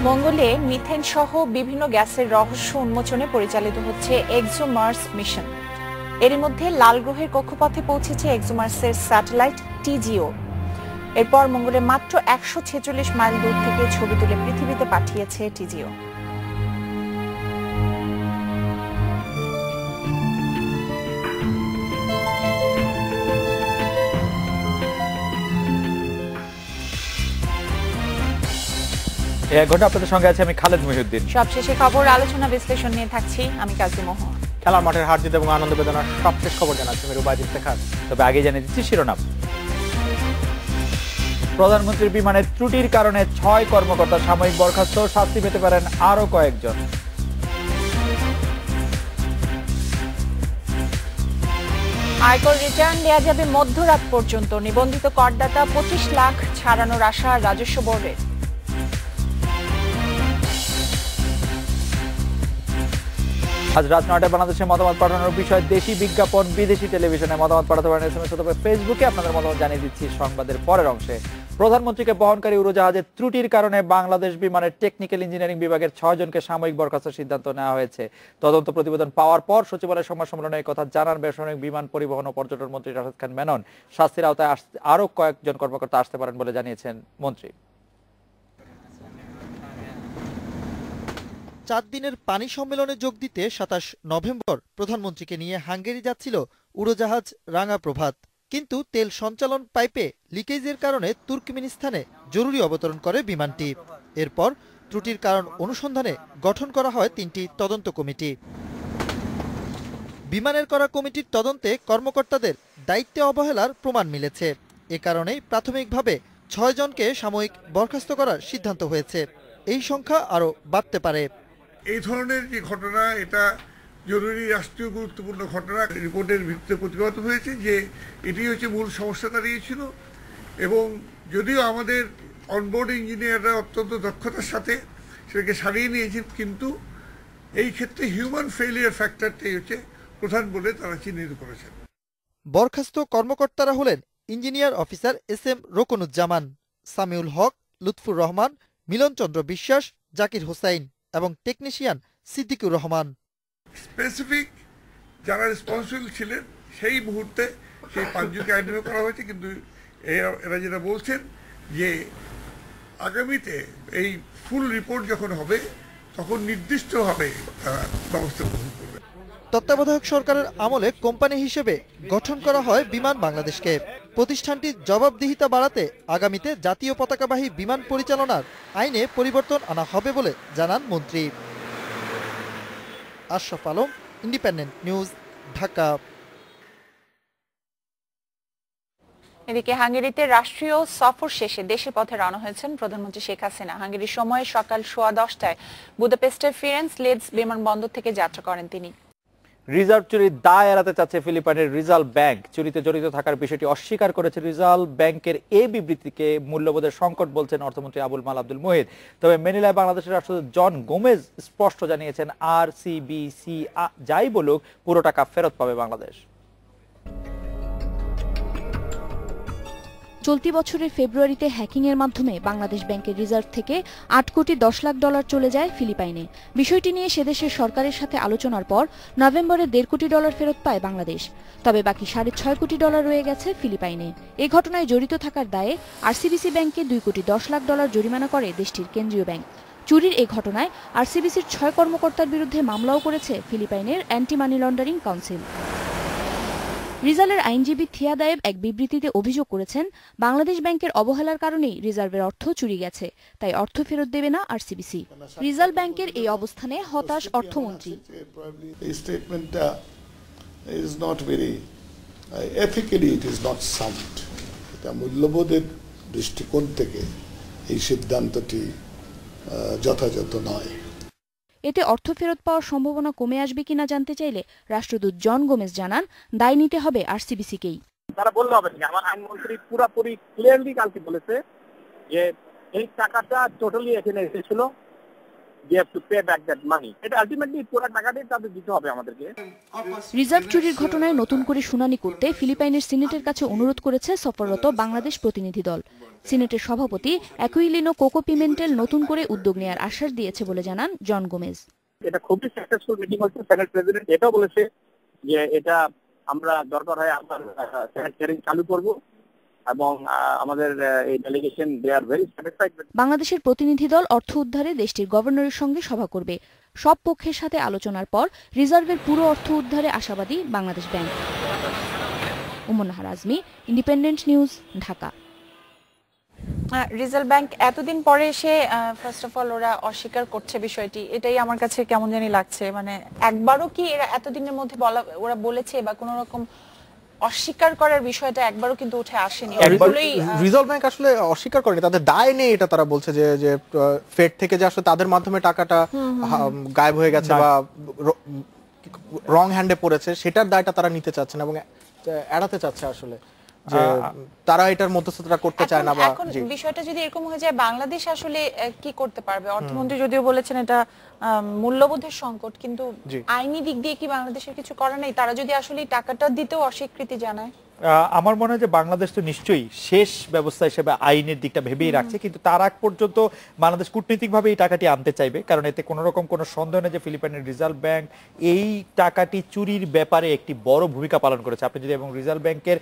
মঙ্গলে মিথেন সহ বিভিন্ন গ্যাসের রহস্য উন্মোচনে পরিচালিত হচ্ছে এক্সোমার্স মিশন। এর মধ্যে লাল গ্রহের কক্ষপথে পৌঁছেছে এক্সোমার্সের স্যাটেলাইট টিজিও। এরপর মঙ্গলে মাত্র ১৪৬ মাইল দূর থেকে ছবি তুলে পৃথিবীতে পাঠিয়েছে টিজিও। এক ঘন্টা আপনাদের সঙ্গে আছে আমি খালেদ মহিউদ্দিন। সবশেষে খবর, আলোচনা, বিশ্লেষণ নিয়ে থাকছি আমি কাজী মোহন। খেলার মাঠের হার জিত এবং আনন্দ বেদনার সবশেষ খবর জানাচ্ছি আমি রুবাইদ ইফতেখার। তবে আগে জানিয়ে দিচ্ছি শিরোনাম। প্রধানমন্ত্রীর বিমানের ত্রুটির কারণে ৬ কর্মকর্তা সাময়িক বরখাস্ত, শাস্তি পেতে পারেন আরও কয়েকজন। আয়কর রিটার্ন দেয়া যাবে মধ্যরাত পর্যন্ত, নিবন্ধিত করদাতা ২৫ লাখ ছাড়ানোর আশা রাজস্ব বোর্ডের। আজ রাত ৯টায় বাংলাদেশে মতামত পাঠানোর বিষয়ে দেশি বিজ্ঞাপন, বিদেশি টেলিভিশনে মতামত পাঠাতে পারেন SMS অথবা ফেসবুকে। আপনাদের মতামত জানিয়ে দিচ্ছি সংবাদের পরের অংশে। প্রধানমন্ত্রীকে বহনকারী উড়োজাহাজের ত্রুটির কারণে বাংলাদেশ বিমানের টেকনিক্যাল ইঞ্জিনিয়ারিং বিভাগের ৬ জনকে সাময়িক বরখাস্তের সিদ্ধান্ত নেওয়া হয়েছে। তদন্ত প্রতিবেদন পাওয়ার পর সচিবালয়ের সংবাদ সম্মেলনে এই কথা জানান বেসামরিক বিমান পরিবহন ও পর্যটন মন্ত্রী রাশেদ খান মেনন। শাস্তির আওতায় আরও কয়েকজন কর্মকর্তা আসতে পারেন বলে জানিয়েছেন মন্ত্রী। ৪ দিনের পানি সম্মেলনে যোগ দিতে ২৭ নভেম্বর প্রধানমন্ত্রীকে নিয়ে হাঙ্গেরি যাচ্ছিল উড়োজাহাজ রাঙা প্রভাত, কিন্তু তেল সঞ্চালন পাইপে লিকেজের কারণে তুর্কমেনিস্তানে জরুরি অবতরণ করে বিমানটি। এরপর ত্রুটির কারণ অনুসন্ধানে গঠন করা হয় ৩টি তদন্ত কমিটি। বিমানের করা কমিটির তদন্তে কর্মকর্তাদের দায়িত্বে অবহেলার প্রমাণ মিলেছে। এ কারণেই প্রাথমিকভাবে ৬ জনকে সাময়িক বরখাস্ত করার সিদ্ধান্ত হয়েছে। এই সংখ্যা আরও বাড়তে পারে। এই ধরনের যে ঘটনা, এটা জরুরি রাষ্ট্রীয় গুরুত্বপূর্ণ ঘটনা। রিপোর্টের ভিত্তিতে প্রতিপাদিত হয়েছে যে এটি হচ্ছে মূল সমস্যা দাঁড়িয়েছিল, এবং যদিও আমাদের অনবোর্ড ইঞ্জিনিয়াররা অত্যন্ত দক্ষতার সাথে সেটাকে সারিয়ে নিয়েছেন, কিন্তু এই ক্ষেত্রে হিউম্যান ফেইলিয়ার ফ্যাক্টরটাই হচ্ছে প্রধান বলে তারা চিহ্নিত করেছেন। বরখাস্ত কর্মকর্তারা হলেন engineer officer SM Roknuzzaman, Samiul Haque, Lutfur Rahman, Milan Chandra Biswas, Zakir Hossain এবং টেকনিশিয়ান সিদ্দিকুর রহমান। স্পেসিফিক যারা রেসপন্সিবল ছিলেন সেই মুহূর্তে সেই ৫ জনকে আইডেন্টিফাই করা হয়েছে, কিন্তু এরা যেটা বলছেন যে আগামীতে এই ফুল রিপোর্ট যখন হবে তখন নির্দিষ্টভাবে তারা ব্যবস্থা গ্রহণ করবে। তত্ত্বাবধায়ক সরকারের আমলে কোম্পানি হিসেবে গঠন করা হয় বিমান বাংলাদেশকে। প্রতিষ্ঠানটির জবাবদিহিতা বাড়াতে আগামীতে জাতীয় পতাকাবাহী বিমান পরিচালনার আইনে পরিবর্তন আনা হবে বলে জানান মন্ত্রী। Ashraf Alam, independent news, Dhaka. এদিকে হাঙ্গেরিতে রাষ্ট্রীয় সফর শেষে দেশের পথে রওনা হয়েছেন প্রধানমন্ত্রী শেখ হাসিনা। হাঙ্গেরির সময় সকাল 10:15টায় বুদাপেস্টের ফিরেন্স লেডস বিমানবন্দর থেকে যাত্রা করেন তিনি। রিজার্ভ চুরির দায় এড়াতে চাচ্ছে ফিলিপাইনের রিজার্ভ ব্যাংক। চুরিতে জড়িত থাকার বিষয়টি অস্বীকার করেছে রিজার্ভ ব্যাংকের এই বিবৃতিকে মূল্যবোধের সংকট বলছেন অর্থমন্ত্রী আবুল মাল আব্দুল মুহিত। তবে ম্যানিলায় বাংলাদেশের রাষ্ট্রদূত জন গোমেজ স্পষ্ট জানিয়েছেন RCBC যাই বলুক পুরো টাকা ফেরত পাবে বাংলাদেশ। চলতি বছরের ফেব্রুয়ারিতে হ্যাকিংয়ের মাধ্যমে বাংলাদেশ ব্যাংকের রিজার্ভ থেকে ৮ কোটি ১০ লাখ ডলার চলে যায় ফিলিপাইনে। বিষয়টি নিয়ে সেদেশের সরকারের সাথে আলোচনার পর নভেম্বরে ১.৫ কোটি ডলার ফেরত পায় বাংলাদেশ। তবে বাকি ৬.৫ কোটি ডলার রয়ে গেছে ফিলিপাইনে। এই ঘটনায় জড়িত থাকার দায়ে RCBC ব্যাংকে ২ কোটি ১০ লাখ ডলার জরিমানা করে দেশটির কেন্দ্রীয় ব্যাংক। চুরির এই ঘটনায় RCBCর ৬ কর্মকর্তার বিরুদ্ধে মামলাও করেছে ফিলিপাইনের অ্যান্টি মানি লন্ডারিং কাউন্সিল। রিজালের আইনজীবী থিয়া দায়েব এক বিবৃতিতে অভিযোগ করেছেন, বাংলাদেশ ব্যাংকের অবহেলার কারণেই রিজার্ভের অর্থ চুরি গেছে, তাই অর্থ ফেরত দেবে না RCBC। রিজাল ব্যাংকের এই অবস্থানে হতাশ অর্থমন্ত্রী। এই স্টেটমেন্টটা is not very ethically it is not sound. এটা মূল্যবোধের দৃষ্টিকোণ থেকে এই সিদ্ধান্তটি যথাযথ নয়। এতে অর্থ ফেরত পাওয়ার সম্ভাবনা কমে আসবে কিনা জানতে চাইলে রাষ্ট্রদূত জন গোমেজ জানান, দায় নিতে হবে RCBC-কেই। তারা বললে হবে না। আমার আইনমন্ত্রী পুরোপুরি ক্লিয়ারলি কালকে বলেছে যে এই টাকাটা টোটালি এখানে এসেছিল, we have to pay back that money. এটা আলটিমেটলি পুরো টাকাটাই তাদের দিতে হবে আমাদেরকে। রিজার্ভ চুরির ঘটনায় নতুন করে শুনানি করতে ফিলিপাইনের সিনেটের কাছে অনুরোধ করেছে সফররত বাংলাদেশ প্রতিনিধি দল। সিনেটের সভাপতি অ্যাকুইলিনো কোকো পিমেন্টেল নতুন করে উদ্যোগ নেওয়ার আশ্বাস দিয়েছে বলে জানান জন গোমেজ। এটা খুবই সাকসেসফুল মিটিং হচ্ছে। সেনেট প্রেসিডেন্ট এটাও বলেছে যে এটা আমরা দরকার হয় আবার সেনেট হিয়ারিং চালু করব এবং আমাদের এই delegation they are very satisfied. বাংলাদেশের প্রতিনিধি দল অর্থ উদ্ধারে দেশটির গভর্নরের সঙ্গে সভা করবে। সব পক্ষের সাথে আলোচনার পর রিজার্ভের পুরো অর্থ উদ্ধারে আশাবাদী Bangladesh bank. Umnahar Azmi, independent news, Dhaka. Reserve bank এতদিন পরে এসে ফার্স্ট অফ অল ওরা অস্বীকার করছে বিষয়টি, এটাই আমার কাছে কেমন জানি লাগছে। মানে একবারও কি এরা এতদিনের মধ্যে ওরা বলেছে বা কোনো রকম অস্বীকার করার বিষয়টা একবারও কিন্তু উঠে আসেনি। রিজার্ভ ব্যাংক আসলে অস্বীকার করেনি, তাদের দায় নেই এটা তারা বলছে যে ফেড থেকে যে আসলে তাদের মাধ্যমে টাকাটা গায়েব হয়ে গেছে বা রং হ্যান্ডে পড়েছে সেটার দায়টা তারা নিতে চাচ্ছে না এবং এড়াতে চাচ্ছে আসলে যে তারা এটার মধ্যস্থতা করতে চায় না। বা এখন বিষয়টা যদি এরকম হয়ে যায় বাংলাদেশ আসলে কি করতে পারবে? অর্থমন্ত্রী যদিও বলেছেন এটা মূল্যবোধের সংকট, কিন্তু আইনি দিক দিয়ে কি বাংলাদেশের কিছু করার নেই? তারা যদি আসলে টাকাটা দিতেও অস্বীকৃতি জানায়, আমার মনে হয় যে বাংলাদেশ তো নিশ্চয়ই শেষ ব্যবস্থা হিসেবে আইনের দিকটা ভেবেই রাখছে, কিন্তু তার আগ পর্যন্ত বাংলাদেশ কূটনীতিকভাবে এই টাকাটি আনতে চাইবে, কারণ এতে কোনো রকম কোনো সন্দেহ নেই যে ফিলিপাইনের রিজার্ভ ব্যাংক এই টাকাটি চুরির ব্যাপারে একটি বড় ভূমিকা পালন করেছে। আপনি যদি এবং রিজার্ভ ব্যাংকের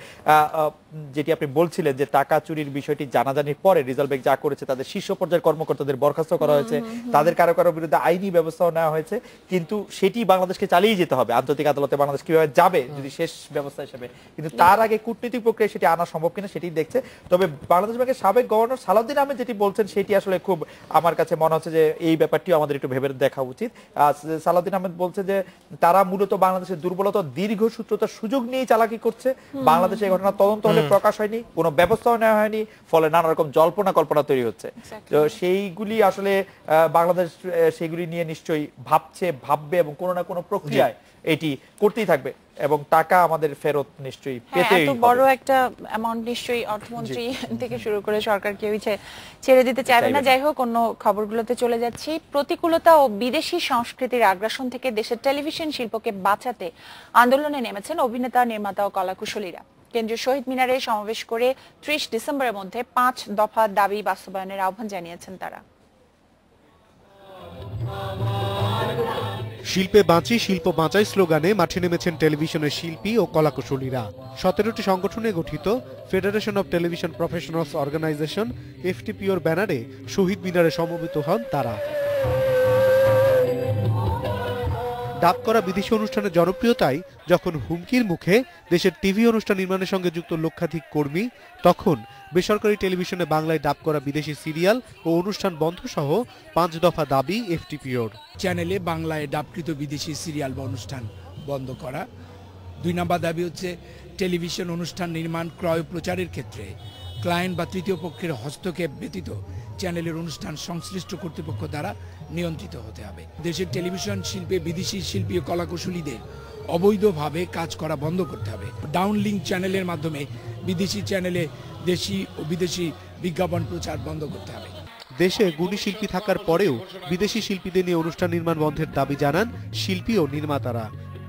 যেটি আপনি বলছিলেন যে টাকা চুরির বিষয়টি জানাজানির পরে রিজার্ভ ব্যাংক যা করেছে তাদের শীর্ষ পর্যায়ের কর্মকর্তাদের বরখাস্ত করা হয়েছে, তাদের কারো কারো বিরুদ্ধে আইনি ব্যবস্থাও নেওয়া হয়েছে, কিন্তু সেটি বাংলাদেশকে চালিয়ে যেতে হবে। আন্তর্জাতিক আদালতে বাংলাদেশ কিভাবে যাবে যদি শেষ ব্যবস্থা হিসেবে, কিন্তু তার আগে কূটনীতিক প্রক্রিয়া সেটি আনা সম্ভব কিনা সেটি দেখছে। তবে বাংলাদেশ ব্যাংকের সাবেক গভর্নর সালাউদ্দিন আহমেদ যেটি বলছেন সেটি আসলে খুব আমার কাছে মনে হচ্ছে যে এই ব্যাপারটিও আমাদের একটু ভেবে দেখা উচিত। সালাউদ্দিন আহমেদ বলছে যে তারা মূলত বাংলাদেশের দুর্বলতা দীর্ঘসূত্রতার সুযোগ নিয়ে চালাকি করছে। বাংলাদেশে এই ঘটনা তদন্ত হলে প্রকাশ হয়নি, কোনো ব্যবস্থাও নেওয়া হয়নি, ফলে নানা রকম জল্পনা কল্পনা তৈরি হচ্ছে। তো সেইগুলি আসলে বাংলাদেশ সেগুলি নিয়ে নিশ্চয়ই ভাববে এবং কোনো না কোনো প্রক্রিয়ায় এটি করতেই থাকবে এবং টাকা আমাদের ফেরত নিশ্চয়ই পেতেই হবে। এত বড় একটা অ্যামাউন্ট নিশ্চয়ই অর্থমন্ত্রী থেকে শুরু করে সরকার কেউই ছেড়ে দিতে চাইবে না। যাই হোক, অন্য খবরগুলোতে চলে যাচ্ছি। প্রতিকূলতা ও বিদেশি সংস্কৃতির আগ্রাসন থেকে দেশের টেলিভিশন শিল্পকে বাঁচাতে আন্দোলনে নেমেছেন অভিনেতা, নির্মাতা ও কলাকুশলীরা। কেন্দ্রীয় শহীদ মিনারে সমাবেশ করে 30 ডিসেম্বরের মধ্যে 5 দফা দাবি বাস্তবায়নের আহ্বান জানিয়েছেন তারা। শিল্পে বাঁচি, শিল্প বাঁচাই স্লোগানে মাঠে নেমেছেন টেলিভিশনের শিল্পী ও কলাকুশলীরা। 17টি সংগঠনে গঠিত federation of television professionals organisation FTPOর ব্যানারে শহীদ মিনারে সমবেত হন তারা। ডাব করা বিদেশি অনুষ্ঠানের জনপ্রিয়তায় যখন হুমকির মুখে দেশের টিভি অনুষ্ঠান নির্মাণের সঙ্গে যুক্ত লক্ষাধিক কর্মী, তখন বেসরকারি টেলিভিশনে বাংলায় ডাব করা বিদেশি সিরিয়াল ও অনুষ্ঠান বন্ধ সহ 5 দফা দাবি FTPOর। চ্যানেলে বাংলায় ডাবকৃত বিদেশি সিরিয়াল বা অনুষ্ঠান বন্ধ করা। 2 নম্বর দাবি হচ্ছে টেলিভিশন অনুষ্ঠান নির্মাণ, ক্রয়, প্রচারের ক্ষেত্রে ক্লায়েন্ট বা তৃতীয় পক্ষের হস্তক্ষেপ ব্যতীত চ্যানেলের অনুষ্ঠান সংশ্লিষ্ট কর্তৃপক্ষ দ্বারা নিয়ন্ত্রিত হতে হবে। দেশের টেলিভিশন শিল্পে বিদেশি শিল্পী ও কলাকুশলীদের অবৈধভাবে কাজ করা বন্ধ করতে হবে। ডাউনলিঙ্ক চ্যানেলের মাধ্যমে বিদেশি চ্যানেলে দেশি ও বিদেশি বিজ্ঞাপন প্রচার বন্ধ করতে হবে। দেশে গুণী শিল্পী থাকার পরেও বিদেশি শিল্পীদের নিয়ে অনুষ্ঠান নির্মাণ বন্ধের দাবি জানান শিল্পী ও নির্মাতারা।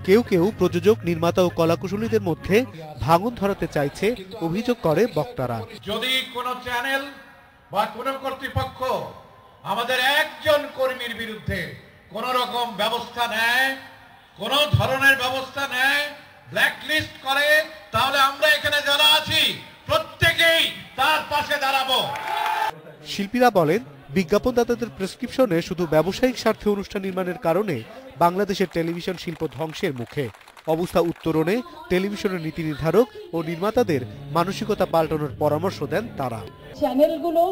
কেউ কেউ প্রযোজক, নির্মাতা ও কলাকুশলীদের মধ্যে ভাঙন ধরাতে চাইছে অভিযোগ করে বক্তারা। যদি কোনো চ্যানেল বা কোনো কর্তৃপক্ষ আমাদের একজন কর্মীর বিরুদ্ধে কোন রকম ব্যবস্থা নেয়, কোন ধরনের ব্যবস্থা নেয়, ব্ল্যাকলিস্ট করে, তাহলে আমরা এখানে যারা আছি প্রত্যেকেই তার পাশে দাঁড়াবো। শিল্পীরা বলেন, বিজ্ঞাপনদাতাদের প্রেসক্রিপশনে শুধু ব্যবসায়িক স্বার্থে অনুষ্ঠান নির্মাণের কারণে বাংলাদেশের টেলিভিশন শিল্প ধ্বংসের মুখে। অবস্থা উত্তরণে টেলিভিশনের নীতি নির্ধারক ও নির্মাতাদের মানসিকতা পাল্টানোর পরামর্শ দেন তারা। চ্যানেলগুলো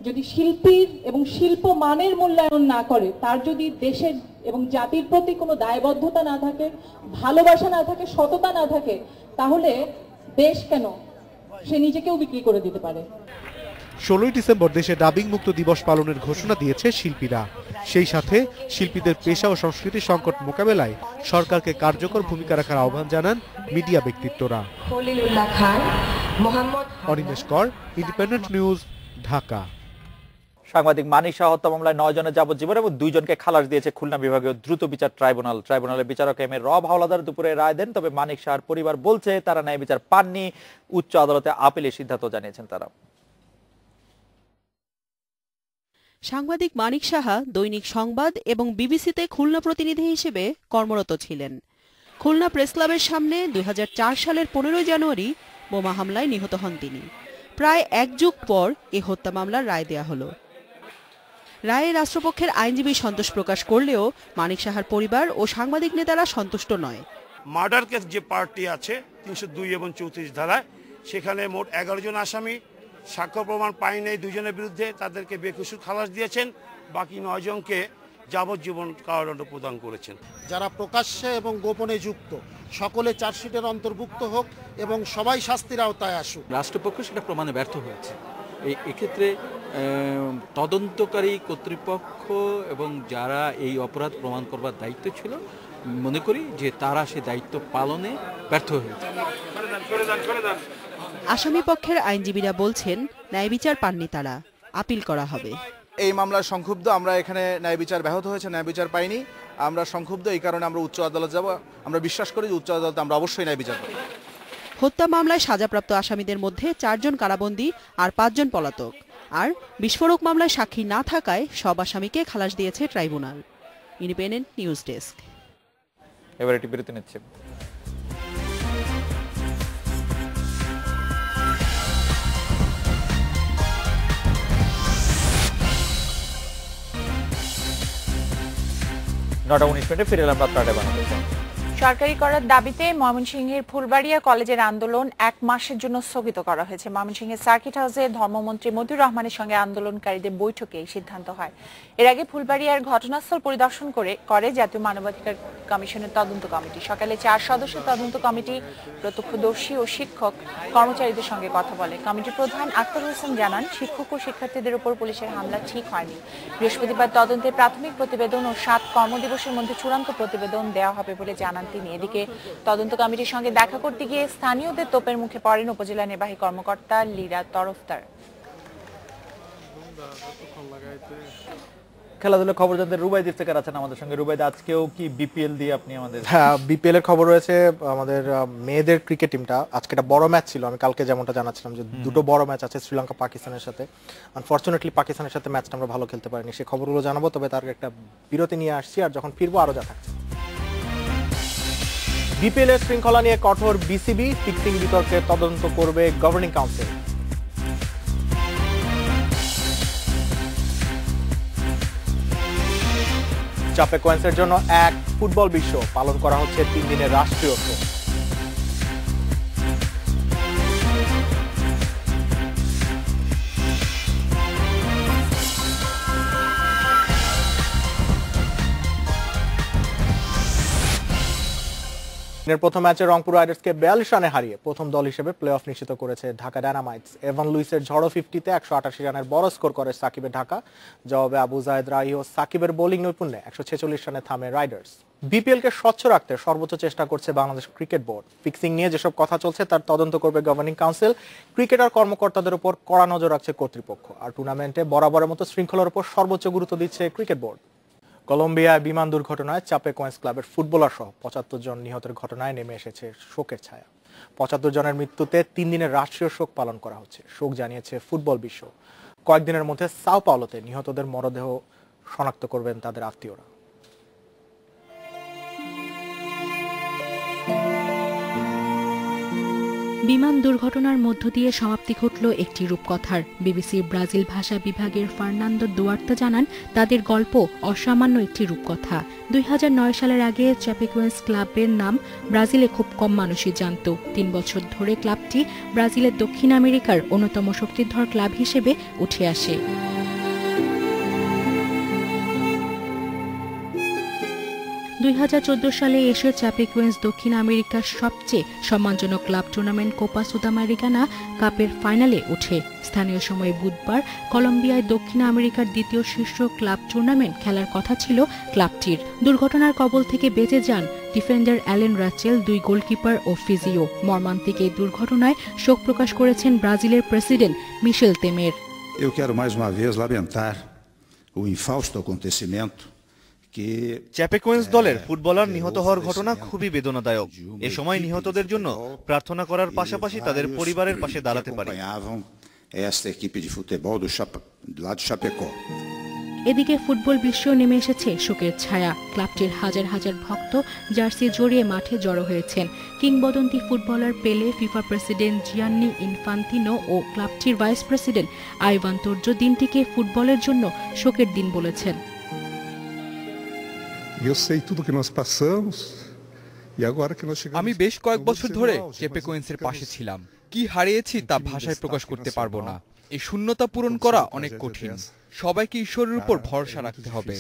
যদি শিল্পীর এবং শিল্প মানের মূল্যায়ন না করে, তার যদি দেশের এবং জাতির প্রতি কোনো দায়বদ্ধতা না থাকে, ভালোবাসা না থাকে, সততা না থাকে, তাহলে দেশ কেন সে নিজেকেও বিক্রি করে দিতে পারে। 16 ডিসেম্বর দেশে ডাবিং মুক্ত দিবস পালনের ঘোষণা দিয়েছে শিল্পীরা। সেই সাথে শিল্পীদের পেশা ও সংস্কৃতি সংকট মোকাবেলায় সরকারকে কার্যকর ভূমিকা রাখার আহ্বান জানান মিডিয়া ব্যক্তিত্বরা। অনিমেষ কর, ইন্ডিপেন্ডেন্ট নিউজ, ঢাকা। সাংবাদিক মানিক শাহ হত্যা মামলায় 9 জনের যাবজ্জীবন এবং 2 জনকে খালাস দিয়েছে খুলনা বিভাগীয় দ্রুত বিচার ট্রাইব্যুনাল। ট্রাইব্যুনালের বিচারক এম এ রব হাওলাদার দুপুরে রায় দেন। তবে মানিক শাহর পরিবার বলছে তারা ন্যায় বিচার পাননি। উচ্চ আদালতে আপিলের সিদ্ধান্ত জানিয়েছেন তারা। সাংবাদিক মানিক সাহা দৈনিক সংবাদ এবং বিবিসিতে খুলনা প্রতিনিধি হিসেবে কর্মরত ছিলেন। খুলনা প্রেস ক্লাবের সামনে 2004 সালের 15 জানুয়ারি বোমা হামলায় নিহত হন তিনি। প্রায় এক যুগ পর এ হত্যা মামলার রায় দেয়া হলো। রায়ে রাষ্ট্রপক্ষের আইনজীবী সন্তোষ প্রকাশ করলেও মানিক সাহার পরিবার ও সাংবাদিক নেতারা সন্তুষ্ট নয়। মার্ডার কেস যে পার্টি আছে 302 এবং 34 ধারায়, সেখানে মোট 11 জন আসামি, সাক্ষ্য প্রমাণ পায় নাই 2 জনের বিরুদ্ধে, তাদেরকে বেকসুর খালাস দিয়েছেন, বাকি 9 জনকে যাবজ্জীবন কারাদণ্ড প্রদান করেছেন। যারা প্রকাশ্যে এবং গোপনে যুক্ত সকলে চার্জশিটের অন্তর্ভুক্ত হোক এবং সবাই শাস্তির আওতায় আসুক। রাষ্ট্রপক্ষ সেটা প্রমাণে ব্যর্থ হয়েছে। এক্ষেত্রে তদন্তকারী কর্তৃপক্ষ এবং যারা এই অপরাধ প্রমাণ করবার দায়িত্ব ছিল, মনে করি যে তারা সে দায়িত্ব পালনে ব্যর্থ হয়েছে। আসামি পক্ষের আইনজীবীরা বলছেন ন্যায় বিচার পাননি তারা, আপিল করা হবে। এই মামলার সংক্ষুব্ধ, আমরা এখানে ন্যায় বিচার ব্যাহত হয়েছে, ন্যায় বিচার পাইনি, আমরা সংক্ষুব্ধ, এই কারণে আমরা উচ্চ আদালত যাব। আমরা বিশ্বাস করি যে উচ্চ আদালতে আমরা অবশ্যই ন্যায় বিচার পাবো। হত্যা মামলায় সাজাপ্রাপ্ত আসামিদের মধ্যে 4 জন কারাবন্দী আর 5 জন পলাতক। আর বিস্ফোরক মামলায় সাক্ষী না থাকায় সব আসামিকে খালাস দিয়েছে ট্রাইব্যুনাল। Independent news desk. এবার একটি বিরতি নিচ্ছে। নটা 19 মিনিটে ফিরে এলাম রাত বাংলাদেশে। সরকারি করার দাবিতে ময়মনসিংহের ফুলবাড়িয়া কলেজের আন্দোলন 1 মাসের জন্য স্থগিত করা হয়েছে। ময়মনসিংহের সার্কিট হাউসে ধর্মমন্ত্রী মতিউর রহমানের সঙ্গে আন্দোলনকারীদের বৈঠকে এই সিদ্ধান্ত হয়। এর আগে ফুলবাড়িয়ার ঘটনাস্থল পরিদর্শন করে জাতীয় মানবাধিকার কমিশনের তদন্ত কমিটি। সকালে 4 সদস্যের তদন্ত কমিটি প্রত্যক্ষদর্শী ও শিক্ষক কর্মচারীদের সঙ্গে কথা বলে। কমিটির প্রধান আক্তার হোসেন জানান, শিক্ষক ও শিক্ষার্থীদের উপর পুলিশের হামলা ঠিক হয়নি। বৃহস্পতিবার তদন্তের প্রাথমিক প্রতিবেদন ও 7 কর্মদিবসের মধ্যে চূড়ান্ত প্রতিবেদন দেওয়া হবে বলে জানান তিনি। এদিকে তদন্ত কমিটির সঙ্গে দেখা করতে গিয়ে স্থানীয়দের তোপের মুখে পড়েন উপজেলা নির্বাহী কর্মকর্তা লীরা তরফদার। খেলাধুলার খবর জানতে রুবাইদ ইফতেখার আছেন আমাদের সঙ্গে। রুবাইদ, আজকেও কি বিপিএল দিয়ে আপনি আমাদের? হ্যাঁ, বিপিএল এর খবর রয়েছে। আমাদের মেয়েদের ক্রিকেট টিমটা আজকে একটা বড় ম্যাচ ছিল, আমি কালকে যেমনটা জানাচ্ছিলাম যে 2টো বড় ম্যাচ আছে শ্রীলঙ্কা পাকিস্তানের সাথে। আনফরচুনেটলি পাকিস্তানের সাথে ম্যাচটা আমরা ভালো খেলতে পারিনি, সেই খবরগুলো জানাবো। তবে তার একটা বিরতি নিয়ে আসছি, আর যখন ফিরবো আরো যা থাকছে। বিপিএল এর শৃঙ্খলা নিয়ে কঠোর বিসিবি, ফিক্সিং বিতর্কে তদন্ত করবে গভর্নিং কাউন্সিল। চাপেকোয়েন্সের জন্য এক ফুটবল বিশ্ব পালন করা হচ্ছে 3 দিনের রাষ্ট্রীয় শোক। প্রথম ম্যাচে রংপুর রাইডার্সকে 42 রানে হারিয়ে প্রথম দল হিসেবে প্লে অফ নিশ্চিত করেছে ঢাকা ডায়নামাইটস। এভান লুইসের ঝড়ো 50-তে 188 রানের বড় স্কোর করে সাকিবের ঢাকা। জবাবে আবু জায়েদ রাহি ও সাকিবের বোলিং নৈপুণ্যে 146 রানে থামে রাইডার্স। বিপিএল কে স্বচ্ছ রাখতে সর্বোচ্চ চেষ্টা করছে বাংলাদেশ ক্রিকেট বোর্ড। ফিক্সিং নিয়ে যেসব কথা চলছে তার তদন্ত করবে গভর্নিং কাউন্সিল। ক্রিকেটার কর্মকর্তাদের উপর কড়া নজর রাখছে কর্তৃপক্ষ। আর টুর্নামেন্টে বরাবরের মতো শৃঙ্খলার উপর সর্বোচ্চ গুরুত্ব দিচ্ছে ক্রিকেট বোর্ড। কলম্বিয়ায় বিমান দুর্ঘটনায় চাপেকোয়েন্স ক্লাবের ফুটবলার সহ 75 জন নিহতের ঘটনায় নেমে এসেছে শোকের ছায়া। 75 জনের মৃত্যুতে 3 দিনের রাষ্ট্রীয় শোক পালন করা হচ্ছে। শোক জানিয়েছে ফুটবল বিশ্ব। কয়েকদিনের মধ্যে সাও পাওলোতে নিহতদের মরদেহ শনাক্ত করবেন তাদের আত্মীয়রা। বিমান দুর্ঘটনার মধ্য দিয়ে সমাপ্তি ঘটল একটি রূপকথার। বিবিসির ব্রাজিল ভাষা বিভাগের ফার্নান্দো দুয়ার্তা জানান, তাদের গল্প অসামান্য একটি রূপকথা। 2009 সালের আগে চাপেকোয়েন্স ক্লাবের নাম ব্রাজিলে খুব কম মানুষই জানত। 3 বছর ধরে ক্লাবটি ব্রাজিলের দক্ষিণ আমেরিকার অন্যতম শক্তিধর ক্লাব হিসেবে উঠে আসে। 2014 সালে এসে চাপেকোয়েন্স দক্ষিণ আমেরিকার সবচেয়ে সম্মানজনক ক্লাব টুর্নামেন্ট কোপা সুদামেরিকানা কাপের ফাইনালে ওঠে। স্থানীয় সময় বুধবার কলম্বিয়ায় দক্ষিণ আমেরিকার দ্বিতীয় শীর্ষ ক্লাব টুর্নামেন্ট খেলার কথা ছিল ক্লাবটির। দুর্ঘটনার কবল থেকে বেঁচে যান ডিফেন্ডার অ্যালেন রাচেল, 2 গোলকিপার ও ফিজিও। মর্মান্তিক এই দুর্ঘটনায় শোক প্রকাশ করেছেন ব্রাজিলের প্রেসিডেন্ট মিশেল তেমের। Eu quero mais uma vez lamentar o infausto acontecimento. চ্যাপেকোয়েন্স দলের ফুটবলার নিহত হওয়ার ঘটনা খুবই বেদনাদায়ক। এ সময় নিহতদের জন্য প্রার্থনা করার পাশাপাশি তাদের পরিবারের পাশে দাঁড়াতে পারি। Esta equipe de futebol lá de Chapecó. এদিকে ফুটবল বিশ্বেও নেমে এসেছে শোকের ছায়া। ক্লাবটির হাজার হাজার ভক্ত জার্সি জড়িয়ে মাঠে জড়ো হয়েছেন। কিংবদন্তি ফুটবলার পেলে, ফিফা প্রেসিডেন্ট জিয়ান্নি ইনফান্তিনো ও ক্লাবটির ভাইস প্রেসিডেন্ট আইভান তোর্জো দিনটিকে ফুটবলের জন্য শোকের দিন বলেছেন। আমি বেশ কয়েক বছর ধরে চেপেকোয়েন্সের পাশে ছিলাম। কি হারিয়েছি তা ভাষায় প্রকাশ করতে পারবো না। এই শূন্যতা পূরণ করা অনেক কঠিন। সবাইকে ঈশ্বরের উপর ভরসা রাখতে হবে।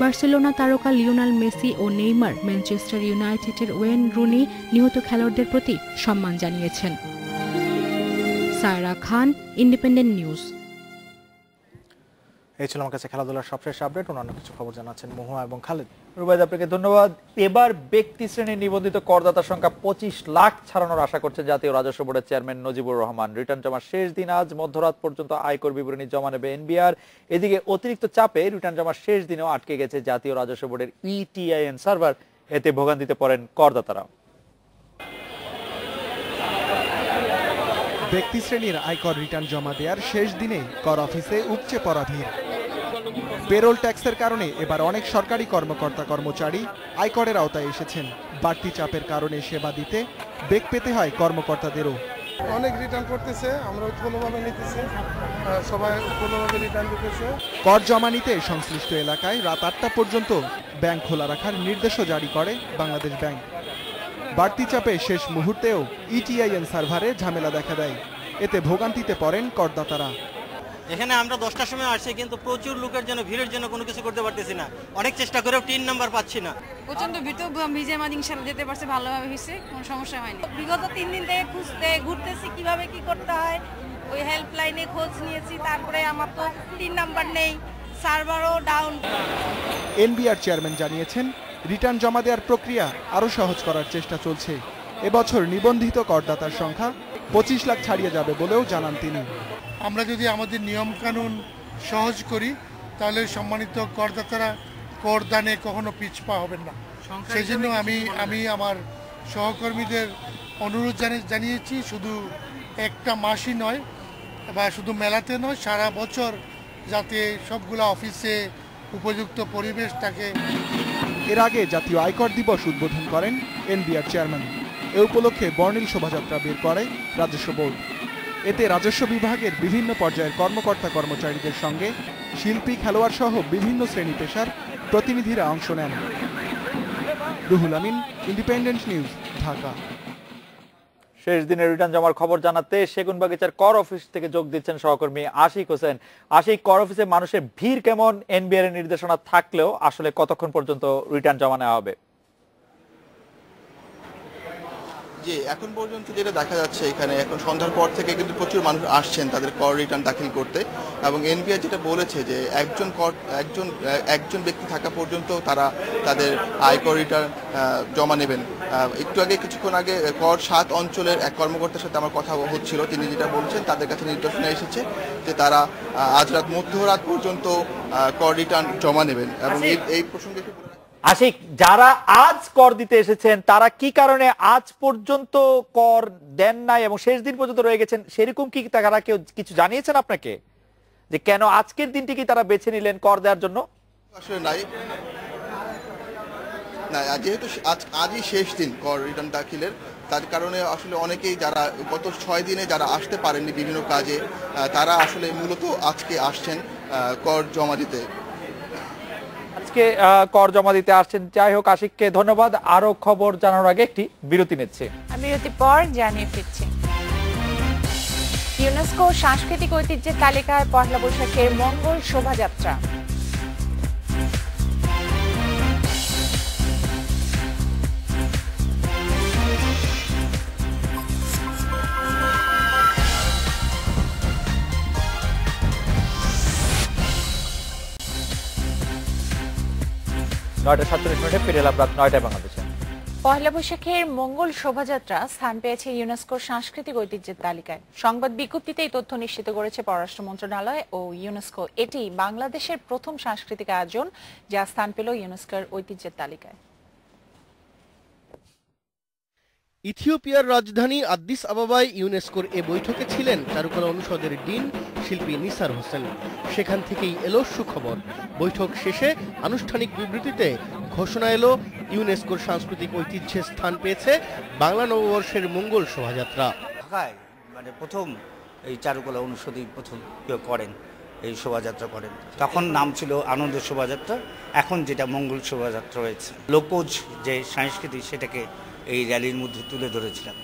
বার্সেলোনা তারকা লিওনেল মেসি ও নেইমার ম্যানচেস্টার ইউনাইটেডের ওয়েন রুনি নিহত খেলোয়াড়দের প্রতি সম্মান জানিয়েছেন। সায়রা খান, ইন্ডিপেন্ডেন্ট নিউজ। এই ছিল আমার কাছে খেলাধুলার সবশেষ আপডেট। অন্যান্য কিছু খবর জানাচ্ছেন মহুয়া এবং খালেদ। রুবাইদ, আপনাকে ধন্যবাদ। এবার ব্যক্তি শ্রেণীর নিবন্ধিত করদাতার সংখ্যা 25 লাখ ছাড়ানোর আশা করছে জাতীয় রাজস্ব বোর্ডের চেয়ারম্যান নজিবুর রহমান। রিটার্ন জমার শেষ দিন আজ মধ্যরাত পর্যন্ত আয়কর বিবরণী জমা নেবে এনবিআর। এদিকে অতিরিক্ত চাপে রিটার্ন জমার শেষ দিনেও আটকে গেছে জাতীয় রাজস্ব বোর্ডের ইটিআইএন সার্ভার। এতে ভোগান্তিতে পড়েন করদাতারা। ব্যক্তি শ্রেণীর আয়কর রিটার্ন জমা দেওয়ার শেষ দিনে কর অফিসে উপচে পড়া ভিড়। পেরোল ট্যাক্সের কারণে এবার অনেক সরকারি কর্মকর্তা কর্মচারী আয়করের আওতায় এসেছেন। বাড়তি চাপের কারণে সেবা দিতে বেগ পেতে হয় কর্মকর্তাদেরও। অনেক রিটার্ন করতেছে, আমরা কোনোভাবে নিতেছি, সবাই কোনোভাবে রিটার্ন দিতেছে। কর জমা নিতে সংশ্লিষ্ট এলাকায় রাত 8টা পর্যন্ত ব্যাংক খোলা রাখার নির্দেশও জারি করে বাংলাদেশ ব্যাংক। বাড়তি চাপে শেষ মুহূর্তেও ইটিআইএন সার্ভারে ঝামেলা দেখা দেয়। এতে ভোগান্তিতে পড়েন করদাতারা। এখানে আমরা 10টার সময় আসছি, কিন্তু প্রচুর লোকের জন্য, ভিড়ের জন্য কোনো কিছু করতে পারতেছি না। অনেক চেষ্টা করেও টিন নাম্বার পাচ্ছি না। প্রচন্ড ভিড়, ভিজে মাঝে ইনশাআল্লাহ যেতে পারছে, ভালোভাবে হয়েছে, কোনো সমস্যা হয়নি। বিগত 3 দিন থেকে ঘুরতেছি কিভাবে কি করতে হয়, ওই হেল্পলাইনে খোঁজ নিয়েছি। তারপরে আমার তো টিন নাম্বার নেই, সার্ভারও ডাউন। এনবিআর চেয়ারম্যান জানিয়েছেন, রিটার্ন জমা দেওয়ার প্রক্রিয়া আরও সহজ করার চেষ্টা চলছে। এবছর নিবন্ধিত করদাতার সংখ্যা 25 লাখ ছাড়িয়ে যাবে বলেও জানান তিনি। আমরা যদি আমাদের নিয়মকানুন সহজ করি, তাহলে সম্মানিত করদাতারা করদানে কখনো পিছপা হবেন না। সেই জন্য আমি আমার সহকর্মীদের অনুরোধ জানিয়েছি, শুধু একটা মাসই নয় বা শুধু মেলাতে নয়, সারা বছর যাতে সবগুলো অফিসে উপযুক্ত পরিবেশ থাকে। এর আগে জাতীয় আয়কর দিবস উদ্বোধন করেন এনবিআর চেয়ারম্যান। এ উপলক্ষে বর্ণিল শোভাযাত্রা বের করে রাজস্ব বোর্ড। এতে রাজস্ব বিভাগের বিভিন্ন পর্যায়ের কর্মকর্তা কর্মচারীদের সঙ্গে শিল্পী, খেলোয়াড় সহ বিভিন্ন শ্রেণী পেশার প্রতিনিধিরা অংশ নেন। Ruhul Amin, independent news, Dhaka. শেষ দিনের রিটার্ন জমার খবর জানাতে সেগুনবাগিচার কর অফিস থেকে যোগ দিচ্ছেন সহকর্মী আশিক হোসেন। আশিক, কর অফিসে মানুষের ভিড় কেমন? এনবিআর এর নির্দেশনা থাকলেও আসলে কতক্ষণ পর্যন্ত রিটার্ন জমা নেওয়া হবে? জি, এখন পর্যন্ত যেটা দেখা যাচ্ছে, এখানে এখন সন্ধ্যার পর থেকে কিন্তু প্রচুর মানুষ আসছেন তাদের কর রিটার্ন দাখিল করতে। এবং এনবিআর যেটা বলেছে যে একজন ব্যক্তি থাকা পর্যন্ত তারা তাদের আয়কর রিটার্ন জমা নেবেন। একটু আগে, কিছুক্ষণ আগে কর 7 অঞ্চলের এক কর্মকর্তার সাথে আমার কথা হচ্ছিল। তিনি যেটা বলছেন, তাদের কাছে নির্দেশনা এসেছে যে তারা আজ মধ্যরাত পর্যন্ত কর রিটার্ন জমা নেবেন। এবং এই প্রসঙ্গে আশিক, যারা আজ কর দিতে এসেছেন তারা কি কারণে আজ পর্যন্ত কর দেন নাই এবং শেষ দিন পর্যন্ত রয়ে গেছেন, সেরকম কি তারা কেউ কিছু জানিয়েছেন আপনাকে যে কেন আজকের দিনটি কি তারা বেছে নিলেন কর দেওয়ার জন্য? আসলে নাই, যেহেতু আজই শেষ দিন কর রিটার্ন দাখিলের, তার কারণে আসলে অনেকেই যারা গত 6 দিনে যারা আসতে পারেননি বিভিন্ন কাজে, তারা আসলে মূলত আজকে আসছেন কর জমা দিতে। আজকে কর জমা দিতে আসছেন। যাই হোক, আশিককে ধন্যবাদ। আরো খবর জানার আগে একটি বিরতি নিচ্ছে। বিরতির পর জানিয়ে ফিরছি। ইউনেস্কো সাংস্কৃতিক ঐতিহ্যের তালিকায় পহেলা বৈশাখের মঙ্গল শোভাযাত্রা। পহেলা বৈশাখের মঙ্গল শোভাযাত্রা স্থান পেয়েছে ইউনেস্কোর সাংস্কৃতিক ঐতিহ্যের তালিকায়। সংবাদ বিজ্ঞপ্তিতে এই তথ্য নিশ্চিত করেছে পররাষ্ট্র মন্ত্রণালয় ও ইউনেস্কো। এটি বাংলাদেশের প্রথম সাংস্কৃতিক আয়োজন যা স্থান পেল ইউনেস্কোর ঐতিহ্যের তালিকায়। ইথিওপিয়ার রাজধানী আদ্দিস আবাবায় ইউনেস্কোর এ বৈঠকে ছিলেন চারুকলা অনুষদের ডিন শিল্পী নিসার হোসেন। সেখান থেকেই এলো সুখবর। বৈঠক শেষে আনুষ্ঠানিক বিবৃতিতে ঘোষণা এলো ইউনেস্কোর সাংস্কৃতিক ঐতিহ্যে স্থান পেয়েছে বাংলা নববর্ষের মঙ্গল শোভাযাত্রা। ঢাকায় মানে প্রথম এই চারুকলা অনুষদই প্রথম কেউ করেন, এই শোভাযাত্রা করেন। তখন নাম ছিল আনন্দ শোভাযাত্রা, এখন যেটা মঙ্গল শোভাযাত্রা হয়েছে। লোকজ যে সংস্কৃতি সেটাকে এই র্যালির মধ্যে তুলে ধরেছিলাম,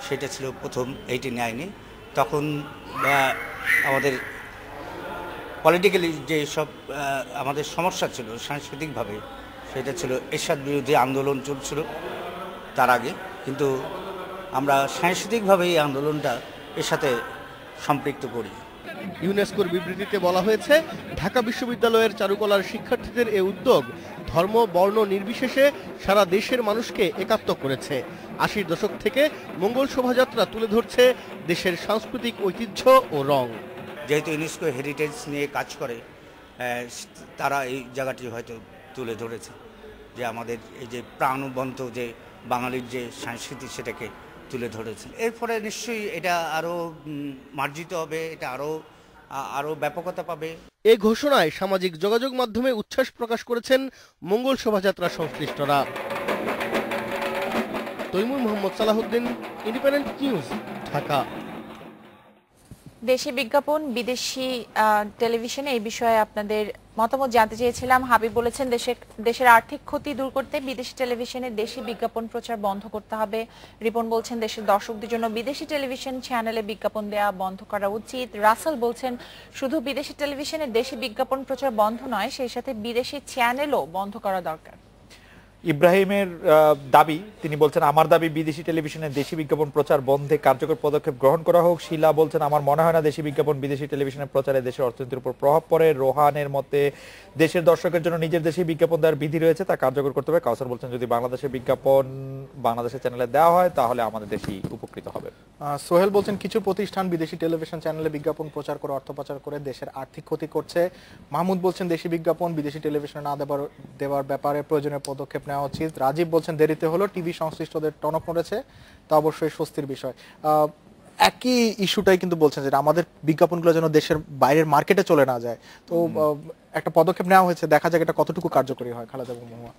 সেটা ছিল প্রথম 89-এ। তখন আমাদের পলিটিক্যালি যে সব আমাদের সমস্যা ছিল সাংস্কৃতিকভাবে, সেটা ছিল এরশাদ বিরোধী আন্দোলন চলছিল তার আগে, কিন্তু আমরা সাংস্কৃতিকভাবে এই আন্দোলনটা এর সাথে সম্পৃক্ত করি। ইউনেস্কোর বিবৃতিতে বলা হয়েছে, ঢাকা বিশ্ববিদ্যালয়ের চারুকলার শিক্ষার্থীদের এই উদ্যোগ ধর্ম বর্ণ নির্বিশেষে সারা দেশের মানুষকে একাত্ম করেছে। 80-র দশক থেকে মঙ্গল শোভাযাত্রা তুলে ধরছে দেশের সাংস্কৃতিক ঐতিহ্য ও রং। যেহেতু ইউনেস্কো হেরিটেজ নিয়ে কাজ করে, তারা এই জায়গাটি হয়তো তুলে ধরেছে যে আমাদের এই যে প্রাণবন্ত যে বাঙালির যে সংস্কৃতি সেটাকে তুলে ধরেছে। এরপরে নিশ্চয়ই এটা আরও মার্জিত হবে, এটা আরও ব্যাপকতা পাবে। এই ঘোষণায় সামাজিক যোগাযোগ মাধ্যমে উচ্ছ্বাস প্রকাশ করেছেন মঙ্গল শোভাযাত্রা সংশ্লিষ্টরা। Taimur Mohammad Salahuddin, independent news, Dhaka. দেশি বিজ্ঞাপন বিদেশি টেলিভিশনে এই বিষয়ে আপনাদের মতামত জানতে চেয়েছিলাম। হাবিব বলেছেন দেশের আর্থিক ক্ষতি দূর করতে বিদেশি টেলিভিশনে দেশি বিজ্ঞাপন প্রচার বন্ধ করতে হবে। রিপন বলছেন দেশের দর্শকদের জন্য বিদেশি টেলিভিশন চ্যানেলে বিজ্ঞাপন দেওয়া বন্ধ করা উচিত। রাসেল বলছেন শুধু বিদেশি টেলিভিশনে দেশি বিজ্ঞাপন প্রচার বন্ধ নয়, সেই সাথে বিদেশি চ্যানেলও বন্ধ করা দরকার। ইব্রাহিমের দাবি, তিনি বলছেন আমার দাবি বিদেশি টেলিভিশনে দেশি বিজ্ঞাপন প্রচার বন্ধে কার্যকর পদক্ষেপ গ্রহণ করা হোক। শিলা বলছেন আমার মনে হয় না দেশি বিজ্ঞাপন বিদেশি টেলিভিশনের প্রচারে দেশের অর্থনীতির উপর প্রভাব পড়ে। রোহানের মতে দেশের দর্শকের জন্য নিজের দেশে বিজ্ঞাপন দেওয়ার বিধি রয়েছে, তা কার্যকর করতে হবে। কাউসার বলছেন যদি বাংলাদেশের বিজ্ঞাপন বাংলাদেশের চ্যানেলে দেওয়া হয় তাহলে আমাদের দেশই উপকৃত হবে। সোহেল বলছেন কিছু প্রতিষ্ঠান বিদেশি টেলিভিশন চ্যানেলে বিজ্ঞাপন প্রচার করে অর্থ পাচার করে দেশের আর্থিক ক্ষতি করছে। মাহমুদ বলছেন দেশি বিজ্ঞাপন বিদেশি টেলিভিশনে না দেওয়ার ব্যাপারে প্রয়োজনীয় পদক্ষেপ নেওয়া উচিত। রাজীব বলছেন দেরিতে হলো, টিভি সংশ্লিষ্টদের টনক নড়েছে, তা অবশ্যই স্বস্তির বিষয়। একই ইস্যুটাই কিন্তু বলছেন যে আমাদের বিজ্ঞাপনগুলো যেন দেশের বাইরের মার্কেটে চলে না যায়। তো একটা পদক্ষেপ নেওয়া হয়েছে, দেখা যাক এটা কতটুকু কার্যকরী হয়। খালেদা মুহাম্মদ,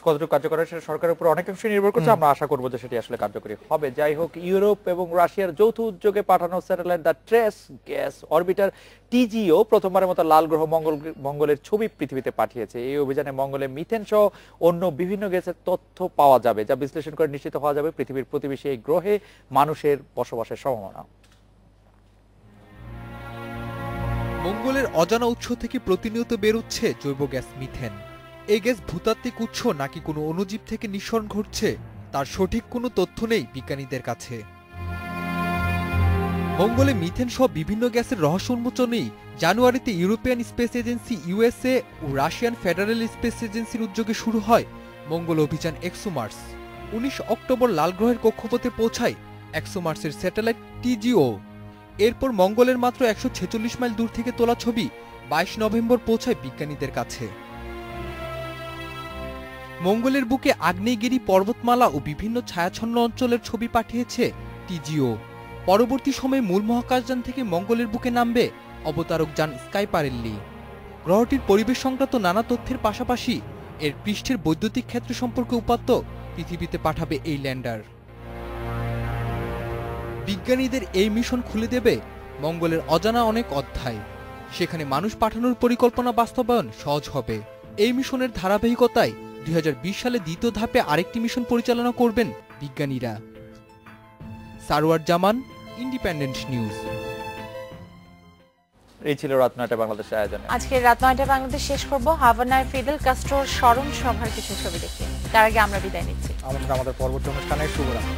কতটুকু কার্যকরী হয় সেটা সরকারের উপর অনেকাংশে নির্ভর করছে। আমরা আশা করবো যে সেটি আসলে কার্যকরী হবে। যাই হোক, ইউরোপ এবং রাশিয়ার যৌথ উদ্যোগে পাঠানো satellite the trace gas orbiter TGO প্রথমবারের মতো লাল গ্রহ মঙ্গলের ছবি পৃথিবীতে পাঠিয়েছে। এই অভিযানে মঙ্গলে মিথেন সহ অন্য বিভিন্ন গ্যাসের তথ্য পাওয়া যাবে, যা বিশ্লেষণ করে নিশ্চিত হওয়া যাবে পৃথিবীর প্রতিবেশী এই গ্রহে মানুষের বসবাসের সম্ভাবনা। মঙ্গলের অজানা উৎস থেকে প্রতিনিয়ত বেরোচ্ছে জৈব গ্যাস মিথেন। এই গ্যাস ভূতাত্ত্বিক উৎস নাকি কোনো অণুজীব থেকে নিঃসরণ ঘটছে তার সঠিক কোনো তথ্য নেই বিজ্ঞানীদের কাছে। মঙ্গলে মিথেন সহ বিভিন্ন গ্যাসের রহস্য উন্মোচনেই জানুয়ারিতে ইউরোপিয়ান স্পেস এজেন্সি ইউএসএ ও রাশিয়ান ফেডারেল স্পেস এজেন্সির উদ্যোগে শুরু হয় মঙ্গল অভিযান এক্সোমার্স। 19 অক্টোবর লাল গ্রহের কক্ষপথে পৌঁছায় এক্সোমার্সের স্যাটেলাইট টিজিও। এরপর মঙ্গলের মাত্র 146 মাইল দূর থেকে তোলা ছবি 22 নভেম্বর পৌঁছায় বিজ্ঞানীদের কাছে। মঙ্গলের বুকে আগ্নেয়গিরি পর্বতমালা ও বিভিন্ন ছায়াচ্ছন্ন অঞ্চলের ছবি পাঠিয়েছে টিজিও। পরবর্তী সময়ে মূল মহাকাশযান থেকে মঙ্গলের বুকে নামবে অবতারক যান স্কাইপারেল্লি। গ্রহটির পরিবেশ সংক্রান্ত নানা তথ্যের পাশাপাশি এর পৃষ্ঠের বৈদ্যুতিক ক্ষেত্র সম্পর্কে উপাত্ত পৃথিবীতে পাঠাবে এই ল্যান্ডার। বিজ্ঞানীদের এই মিশন খুলে দেবে মঙ্গলের অজানা অনেক অধ্যায়। সেখানে মানুষ পাঠানোর পরিকল্পনা বাস্তবায়ন সহজ হবে। এই মিশনের ধারাবাহিকতায় 2020 সালে দ্বিতীয় ধাপে আরেকটি মিশন পরিচালনা করবেন বিজ্ঞানীরা। সারওয়ার জামান, ইন্ডিপেন্ডেন্ট নিউজ। এই ছিল রাত 9টায় বাংলাদেশের আয়োজনে। আজকে রাত 9টায় বাংলাদেশ শেষ করব হাভানায় ফিদেল কাস্ট্রোর স্মরণ সভার কিছু ছবি দেখে। তার আগে আমরা বিদায় নিচ্ছি। আমাদের পরবর্তী অনুষ্ঠানে শুভরাত্রি।